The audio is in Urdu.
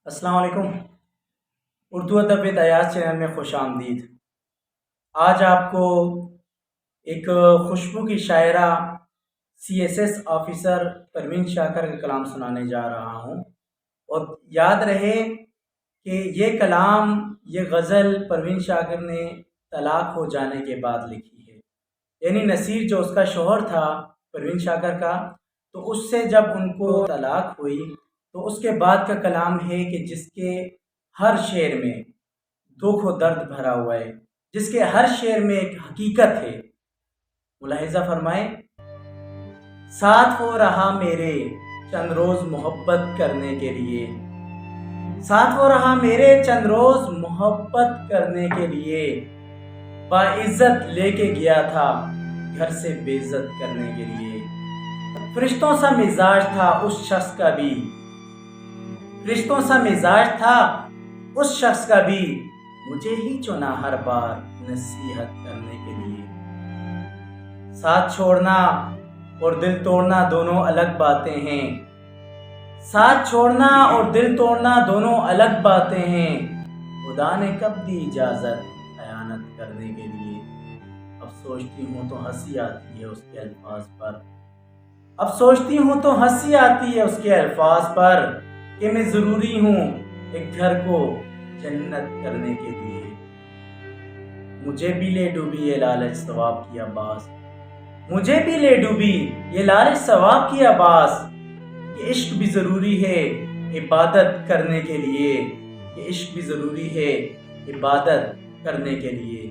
السلام علیکم۔ اردو ادب وِد ایاز چینل میں خوش آمدید۔ آج آپ کو ایک خوشبو کی شاعرہ CSS آفیسر پروین شاکر کا کلام سنانے جا رہا ہوں، اور یاد رہے کہ یہ کلام، یہ غزل پروین شاکر نے طلاق ہو جانے کے بعد لکھی ہے۔ یعنی نصیر جو اس کا شوہر تھا پروین شاکر کا، تو اس سے جب ان کو طلاق ہوئی تو اس کے بعد کا کلام ہے کہ جس کے ہر شعر میں دکھ و درد بھرا ہوا ہے، جس کے ہر شعر میں ایک حقیقت ہے۔ ملاحظہ فرمائیں، ساتھ ہو رہا میرے چند روز محبت کرنے کے لیے، ساتھ ہو رہا میرے چند روز محبت کرنے کے لیے، باعزت لے کے گیا تھا گھر سے بے عزت کرنے کے لیے۔ فرشتوں سا مزاج تھا اس شخص کا بھی، فرشتوں سا مزاج تھا اس شخص کا بھی، مجھے ہی چنا ہر بار نصیحت کرنے کے لیے۔ ساتھ چھوڑنا اور دل توڑنا دونوں الگ باتیں ہیں، ساتھ چھوڑنا اور دل توڑنا دونوں الگ باتیں ہیں، خدا نے کب دی اجازت خیانت کرنے کے لیے۔ اب سوچتی ہوں تو ہنسی آتی ہے اس کے الفاظ پر، اب سوچتی ہوں تو ہنسی آتی ہے اس کے الفاظ پر، کہ میں ضروری ہوں ایک گھر کو جنت کرنے کے لیے۔ مجھے بھی لے ڈوبی یہ لالچ ثواب کی آباز، مجھے بھی لے ڈوبی یہ لالچ ثواب کی آباز، کہ عشق بھی ضروری ہے عبادت کرنے کے لیے، کہ عشق بھی ضروری ہے عبادت کرنے کے لیے۔